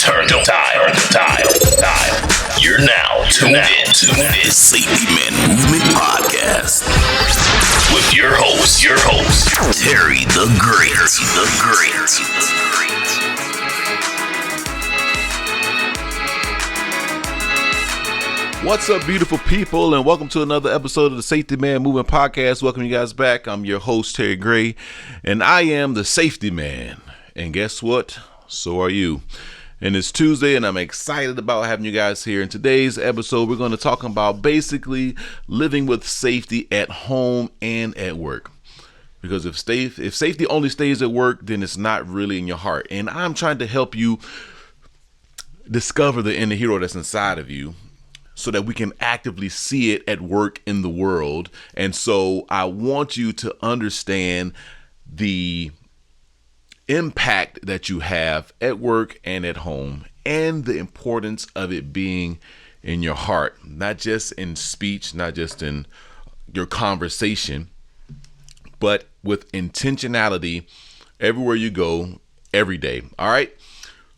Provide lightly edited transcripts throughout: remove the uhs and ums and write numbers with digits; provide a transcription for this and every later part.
turn the dial. You're now tuned in to this Safety Man Movement Podcast with your host, Terry the Great. What's up, beautiful people, and welcome to another episode of the Safety Man Movement Podcast. Welcome you guys back. I'm your host, Terry Gray, and I am the Safety Man. And guess what? So are you. And it's Tuesday, and I'm excited about having you guys here. In today's episode, we're going to talk about basically living with safety at home and at work. Because if safety only stays at work, then it's not really in your heart. And I'm trying to help you discover the inner hero that's inside of you, so that we can actively see it at work in the world. And so I want you to understand the impact that you have at work and at home, and the importance of it being in your heart, not just in speech, not just in your conversation, but with intentionality everywhere you go, every day. All right.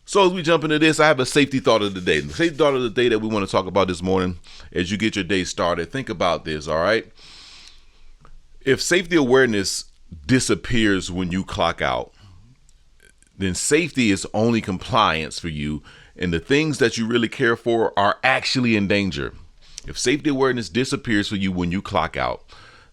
So as we jump into this, I have a safety thought of the day. The safety thought of the day that we want to talk about this morning as you get your day started. Think about this, all right? If safety awareness disappears when you clock out, then safety is only compliance for you, and the things that you really care for are actually in danger. If safety awareness disappears for you when you clock out,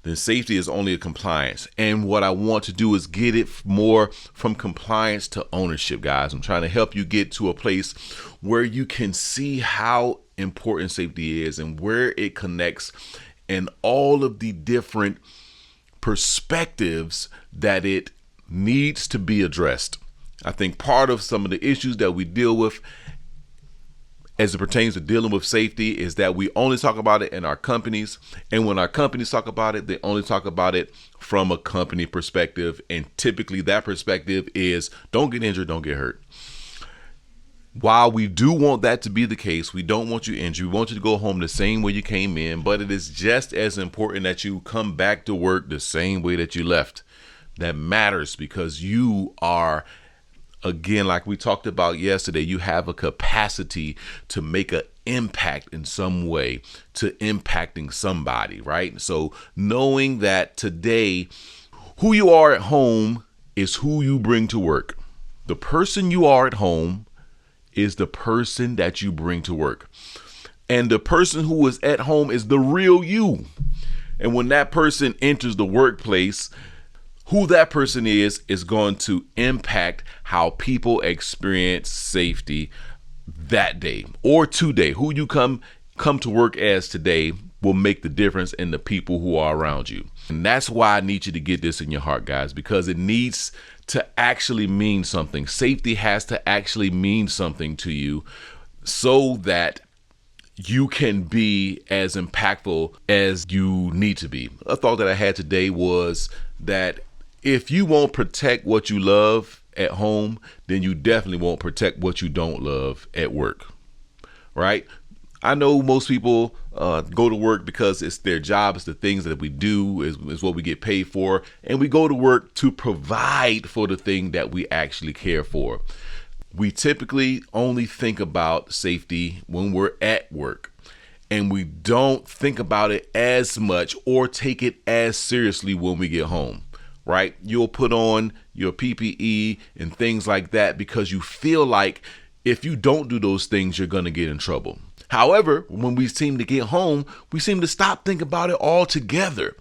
then safety is only a compliance. And what I want to do is get it more from compliance to ownership, guys. I'm trying to help you get to a place where you can see how important safety is and where it connects and all of the different perspectives that it needs to be addressed. I think part of some of the issues that we deal with as it pertains to dealing with safety is that we only talk about it in our companies. And when our companies talk about it, they only talk about it from a company perspective. And typically that perspective is don't get injured, don't get hurt. While we do want that to be the case, we don't want you injured. We want you to go home the same way you came in, but it is just as important that you come back to work the same way that you left. That matters because you are, again, like we talked about yesterday, you have a capacity to make an impact in some way, to impacting somebody, right? So knowing that today, who you are at home is who you bring to work. The person you are at home is the person that you bring to work. And the person who is at home is the real you. And when that person enters the workplace, who that person is going to impact how people experience safety that day or today. Who you come to work as today will make the difference in the people who are around you. And that's why I need you to get this in your heart, guys, because it needs to actually mean something. Safety has to actually mean something to you so that you can be as impactful as you need to be. A thought that I had today was that if you won't protect what you love at home, then you definitely won't protect what you don't love at work, right? I know most people go to work because it's their job, it's the things that we do, is what we get paid for, and we go to work to provide for the thing that we actually care for. We typically only think about safety when we're at work, and we don't think about it as much or take it as seriously when we get home. Right? You'll put on your PPE and things like that because you feel like if you don't do those things, you're going to get in trouble. However, when we seem to get home, we seem to stop thinking about it altogether.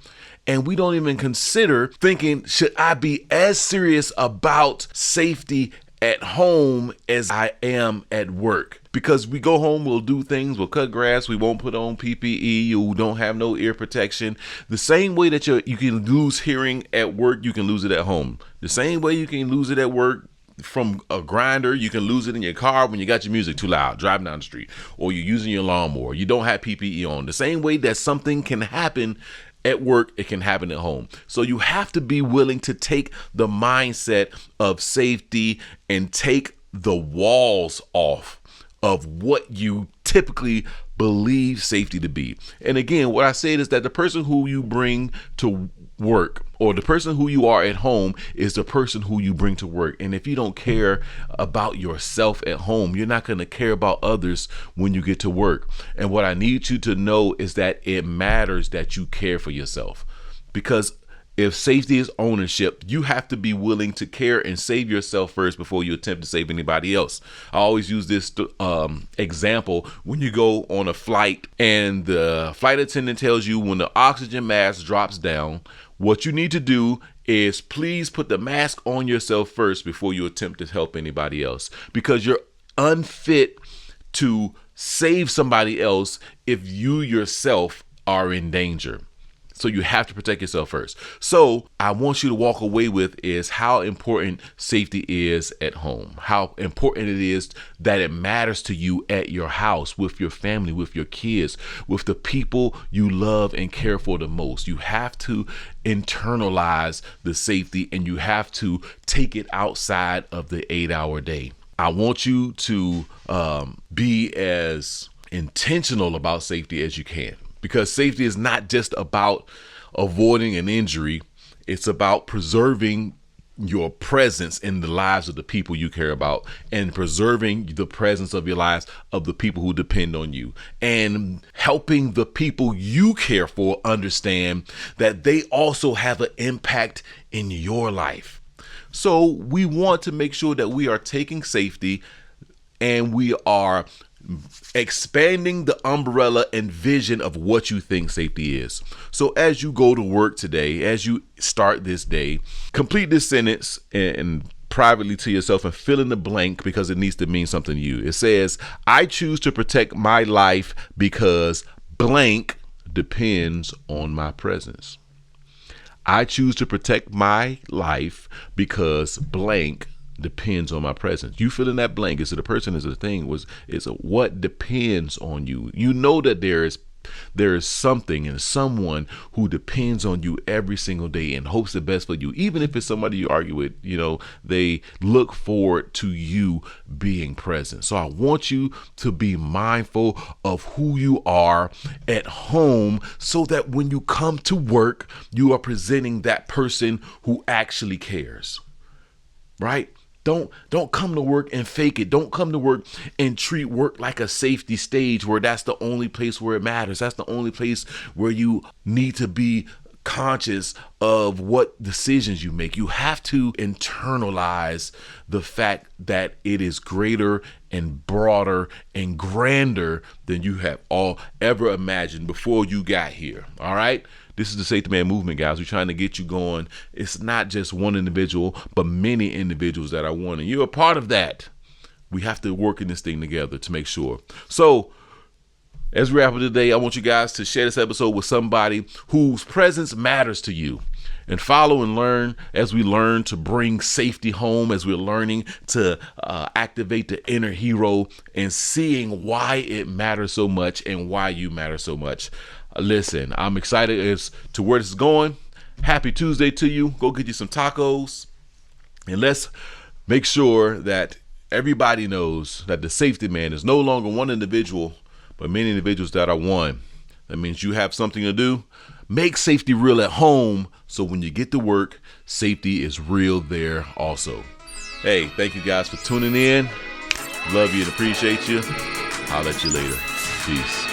And we don't even consider thinking, should I be as serious about safety at home as I am at work? Because we go home, we'll do things, we'll cut grass, we won't put on PPE, you don't have no ear protection. The same way that you can lose hearing at work, you can lose it at home. The same way you can lose it at work from a grinder, you can lose it in your car when you got your music too loud, driving down the street, or you're using your lawnmower, you don't have PPE on. The same way that something can happen at work, it can happen at home. So you have to be willing to take the mindset of safety and take the walls off of what you typically believe safety to be. And again, what I said is that the person who you bring to work, or the person who you are at home is the person who you bring to work. And if you don't care about yourself at home, you're not going to care about others when you get to work. And what I need you to know is that it matters that you care for yourself, because if safety is ownership, you have to be willing to care and save yourself first before you attempt to save anybody else. I always use this example when you go on a flight and the flight attendant tells you when the oxygen mask drops down, what you need to do is please put the mask on yourself first before you attempt to help anybody else, because you're unfit to save somebody else if you yourself are in danger. So you have to protect yourself first. So I want you to walk away with is how important safety is at home, how important it is that it matters to you at your house, with your family, with your kids, with the people you love and care for the most. You have to internalize the safety, and you have to take it outside of the 8-hour day. I want you to be as intentional about safety as you can. Because safety is not just about avoiding an injury. It's about preserving your presence in the lives of the people you care about, and preserving the presence of your lives of the people who depend on you, and helping the people you care for understand that they also have an impact in your life. So we want to make sure that we are taking safety and we are expanding the umbrella and vision of what you think safety is. So as you go to work today, as you start this day, complete this sentence and privately to yourself and fill in the blank, because it needs to mean something to you. It says, I choose to protect my life because blank depends on my presence. I choose to protect my life because blank depends on my presence. You fill in that blank. Is it a person? Is it a thing? Is it what depends on you? You know that there is something and someone who depends on you every single day and hopes the best for you. Even if it's somebody you argue with, they look forward to you being present. So I want you to be mindful of who you are at home, so that when you come to work, you are presenting that person who actually cares, right? Don't come to work and fake it. Don't come to work and treat work like a safety stage where that's the only place where it matters. That's the only place where you need to be conscious of what decisions you make. You have to internalize the fact that it is greater and broader and grander than you have all ever imagined before you got here. All right? This is the Safety Man movement, guys. We're trying to get you going. It's not just one individual, but many individuals that are one. And you're a part of that. We have to work in this thing together to make sure. So as we wrap up today, I want you guys to share this episode with somebody whose presence matters to you. And follow and learn as we learn to bring safety home, as we're learning to activate the inner hero and seeing why it matters so much and why you matter so much. Listen, I'm excited as to where this is going. Happy Tuesday to you. Go get you some tacos. And let's make sure that everybody knows that the Safety Man is no longer one individual, but many individuals that are one. That means you have something to do. Make safety real at home, so when you get to work, safety is real there also. Hey, thank you guys for tuning in. Love you and appreciate you. I'll let you later. Peace.